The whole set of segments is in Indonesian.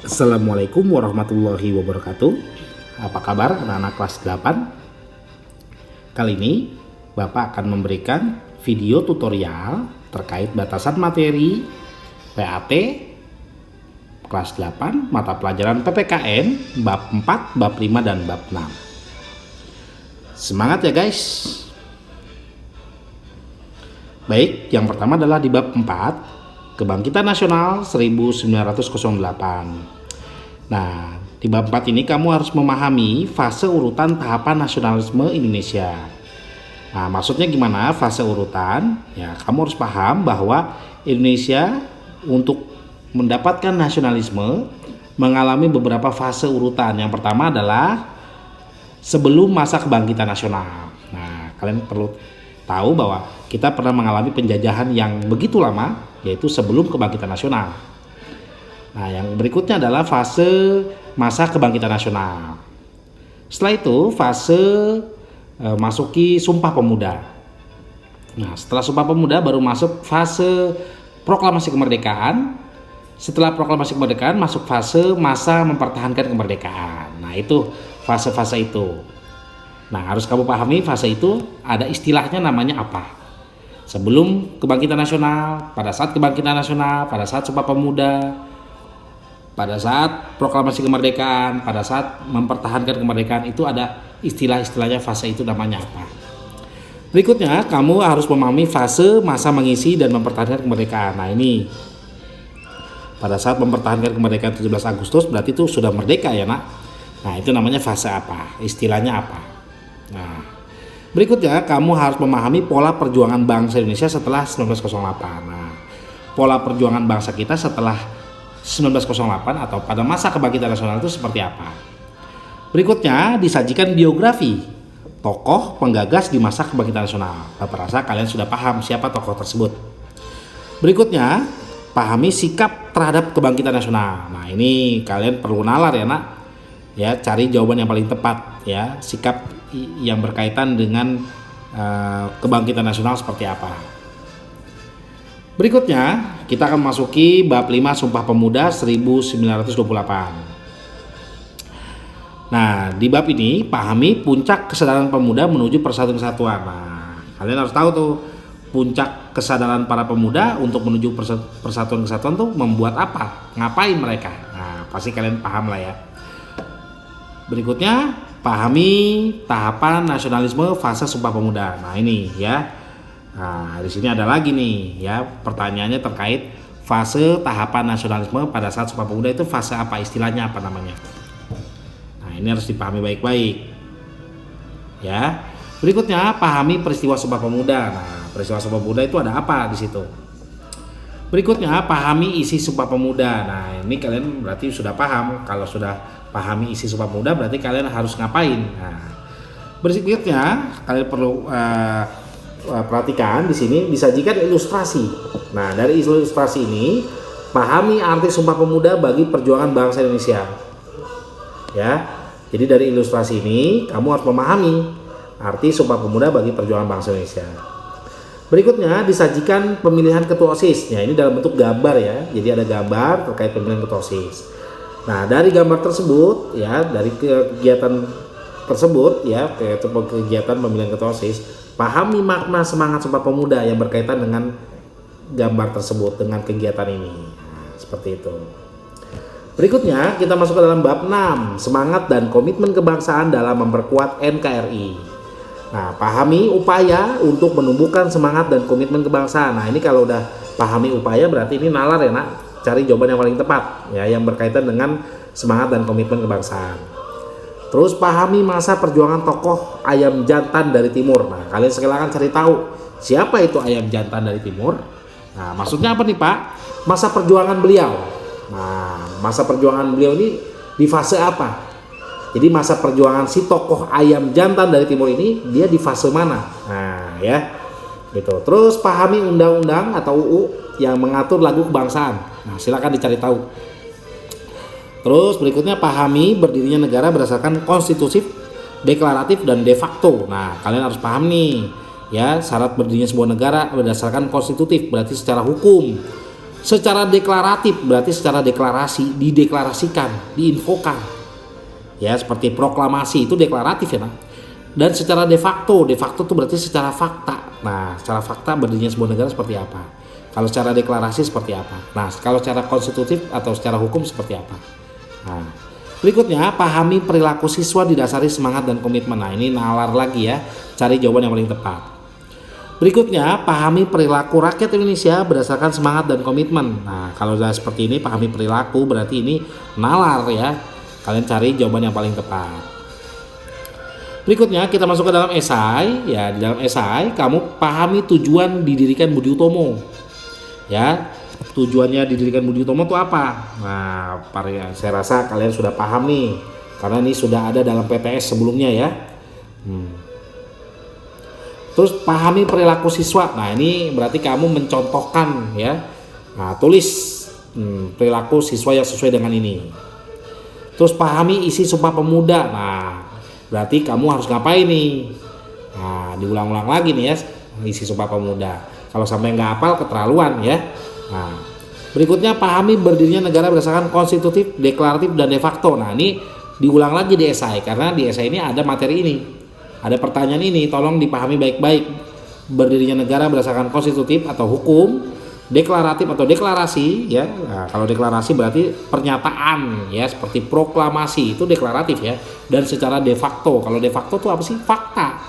Assalamualaikum warahmatullahi wabarakatuh. Apa kabar anak-anak kelas 8? Kali ini Bapak akan memberikan video tutorial terkait batasan materi PAT kelas 8 mata pelajaran PPKN bab 4, bab 5 dan bab 6. Semangat ya guys. Baik, yang pertama adalah di bab 4, Kebangkitan Nasional 1908. Nah, di bab 4 ini kamu harus memahami fase urutan tahapan nasionalisme Indonesia. Nah, maksudnya gimana fase urutan? Ya, kamu harus paham bahwa Indonesia untuk mendapatkan nasionalisme mengalami beberapa fase urutan. Yang pertama adalah sebelum masa kebangkitan nasional. Nah, kalian perlu tahu bahwa kita pernah mengalami penjajahan yang begitu lama, yaitu sebelum kebangkitan nasional. Nah, yang berikutnya adalah fase masa kebangkitan nasional. Setelah itu fase masuki Sumpah Pemuda. Nah, setelah Sumpah Pemuda baru masuk fase proklamasi kemerdekaan. Setelah proklamasi kemerdekaan masuk fase masa mempertahankan kemerdekaan. Nah, itu fase-fase itu. Nah, harus kamu pahami fase itu ada istilahnya namanya apa. Sebelum kebangkitan nasional, pada saat kebangkitan nasional, pada saat Sumpah Pemuda, pada saat proklamasi kemerdekaan, pada saat mempertahankan kemerdekaan, itu ada istilah-istilahnya fase itu namanya apa. Berikutnya kamu harus memahami fase masa mengisi dan mempertahankan kemerdekaan. Nah, ini pada saat mempertahankan kemerdekaan 17 Agustus berarti itu sudah merdeka ya nak. Nah, itu namanya fase apa, istilahnya apa. Nah, berikutnya kamu harus memahami pola perjuangan bangsa Indonesia setelah 1908. Nah, pola perjuangan bangsa kita setelah 1908 atau pada masa kebangkitan nasional itu seperti apa. Berikutnya disajikan biografi tokoh penggagas di masa kebangkitan nasional. Bapak rasa kalian sudah paham siapa tokoh tersebut. Berikutnya pahami sikap terhadap kebangkitan nasional. Nah, ini kalian perlu nalar ya nak. Ya, cari jawaban yang paling tepat ya, sikap yang berkaitan dengan kebangkitan nasional seperti apa. Berikutnya kita akan masuki bab 5 Sumpah Pemuda 1928. Nah, di bab ini pahami puncak kesadaran pemuda menuju persatuan kesatuan. Nah, kalian harus tahu tuh puncak kesadaran para pemuda untuk menuju persatuan kesatuan tuh membuat apa? Ngapain mereka? Nah, pasti kalian paham lah ya. Berikutnya pahami tahapan nasionalisme fase Sumpah Pemuda. Nah, ini ya. Nah, di sini ada lagi nih ya, pertanyaannya terkait fase tahapan nasionalisme pada saat Sumpah Pemuda itu fase apa, istilahnya apa namanya. Nah, ini harus dipahami baik-baik. Ya. Berikutnya pahami peristiwa Sumpah Pemuda. Nah, peristiwa Sumpah Pemuda itu ada apa di situ? Berikutnya pahami isi Sumpah Pemuda. Nah, ini kalian berarti sudah paham. Kalau sudah pahami isi Sumpah Pemuda berarti kalian harus ngapain. Nah, berikutnya kalian perlu perhatikan di sini disajikan ilustrasi. Nah, dari ilustrasi ini pahami arti Sumpah Pemuda bagi perjuangan bangsa Indonesia. Ya. Jadi dari ilustrasi ini kamu harus memahami arti Sumpah Pemuda bagi perjuangan bangsa Indonesia. Berikutnya disajikan pemilihan ketua OSIS. Ya, ini dalam bentuk gambar ya. Jadi ada gambar terkait pemilihan ketua OSIS. Nah, dari gambar tersebut ya, dari kegiatan tersebut ya, yaitu kegiatan pemilihan ketua OSIS, pahami makna semangat Sumpah Pemuda yang berkaitan dengan gambar tersebut, dengan kegiatan ini. Nah, seperti itu. Berikutnya kita masuk ke dalam bab 6, semangat dan komitmen kebangsaan dalam memperkuat NKRI. Nah, pahami upaya untuk menumbuhkan semangat dan komitmen kebangsaan. Nah, ini kalau udah pahami upaya berarti ini nalar ya nak, cari jawaban yang paling tepat ya, yang berkaitan dengan semangat dan komitmen kebangsaan. Terus pahami masa perjuangan tokoh ayam jantan dari timur. Nah, kalian silakan cari tahu siapa itu ayam jantan dari timur. Nah, maksudnya apa nih Pak? Masa perjuangan beliau. Nah, masa perjuangan beliau ini di fase apa? Jadi masa perjuangan si tokoh ayam jantan dari timur ini dia di fase mana? Nah, ya. Gitu. Terus pahami undang-undang atau UU yang mengatur lagu kebangsaan. Nah, silakan dicari tahu. Terus berikutnya pahami berdirinya negara berdasarkan konstitutif, deklaratif dan de facto. Nah, kalian harus paham nih ya, syarat berdirinya sebuah negara berdasarkan konstitutif berarti secara hukum. Secara deklaratif berarti secara deklarasi, dideklarasikan, diinfokan. Ya, seperti proklamasi itu deklaratif ya, Nak. Dan secara de facto itu berarti secara fakta. Nah, secara fakta berdirinya sebuah negara seperti apa? Kalau secara deklarasi seperti apa? Nah, kalau secara konstitutif atau secara hukum seperti apa? Nah, berikutnya, pahami perilaku siswa didasari semangat dan komitmen. Nah, ini nalar lagi ya, cari jawaban yang paling tepat. Berikutnya, pahami perilaku rakyat Indonesia berdasarkan semangat dan komitmen. Nah, kalau sudah seperti ini, pahami perilaku berarti ini nalar ya. Kalian cari jawaban yang paling tepat. Berikutnya, kita masuk ke dalam esai. Ya, di dalam esai kamu pahami tujuan didirikan Budi Utomo. Ya, tujuannya didirikan Budi Utomo itu apa? Nah, saya rasa kalian sudah paham nih, karena ini sudah ada dalam PTS sebelumnya ya. Terus pahami perilaku siswa. Nah, ini berarti kamu mencontohkan ya. Nah, tulis perilaku siswa yang sesuai dengan ini. Terus pahami isi Sumpah Pemuda. Nah, berarti kamu harus ngapain nih? Nah, diulang-ulang lagi nih ya isi Sumpah Pemuda. Kalau sampai nggak hafal keterlaluan ya. Nah, berikutnya pahami berdirinya negara berdasarkan konstitutif, deklaratif, dan de facto. Nah, ini diulang lagi di esai karena di esai ini ada materi ini. Ada pertanyaan ini, tolong dipahami baik-baik. Berdirinya negara berdasarkan konstitutif atau hukum, deklaratif atau deklarasi ya. Nah, kalau deklarasi berarti pernyataan ya, seperti proklamasi itu deklaratif ya. Dan secara de facto, kalau de facto itu apa sih? Fakta.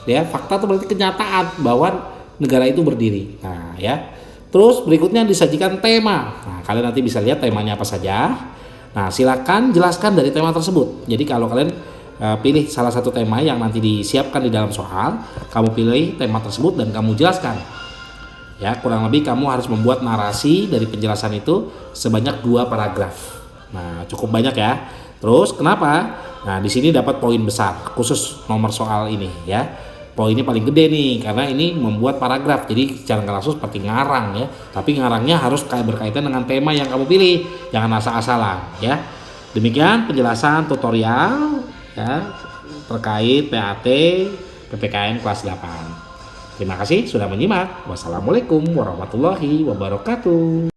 Ya, fakta itu berarti kenyataan bahwa negara itu berdiri. Nah, ya. Terus berikutnya disajikan tema. Nah, kalian nanti bisa lihat temanya apa saja. Nah, silakan jelaskan dari tema tersebut. Jadi kalau kalian pilih salah satu tema yang nanti disiapkan di dalam soal, kamu pilih tema tersebut dan kamu jelaskan. Ya, kurang lebih kamu harus membuat narasi dari penjelasan itu sebanyak 2 paragraf. Nah, cukup banyak ya. Terus kenapa? Nah, di sini dapat poin besar khusus nomor soal ini ya. Poinnya paling gede nih karena ini membuat paragraf. Jadi secara nggak langsung seperti ngarang ya. Tapi ngarangnya harus berkaitan dengan tema yang kamu pilih. Jangan asal-asalan ya. Demikian penjelasan tutorial ya terkait PAT PPKN kelas 8. Terima kasih sudah menyimak. Wassalamualaikum warahmatullahi wabarakatuh.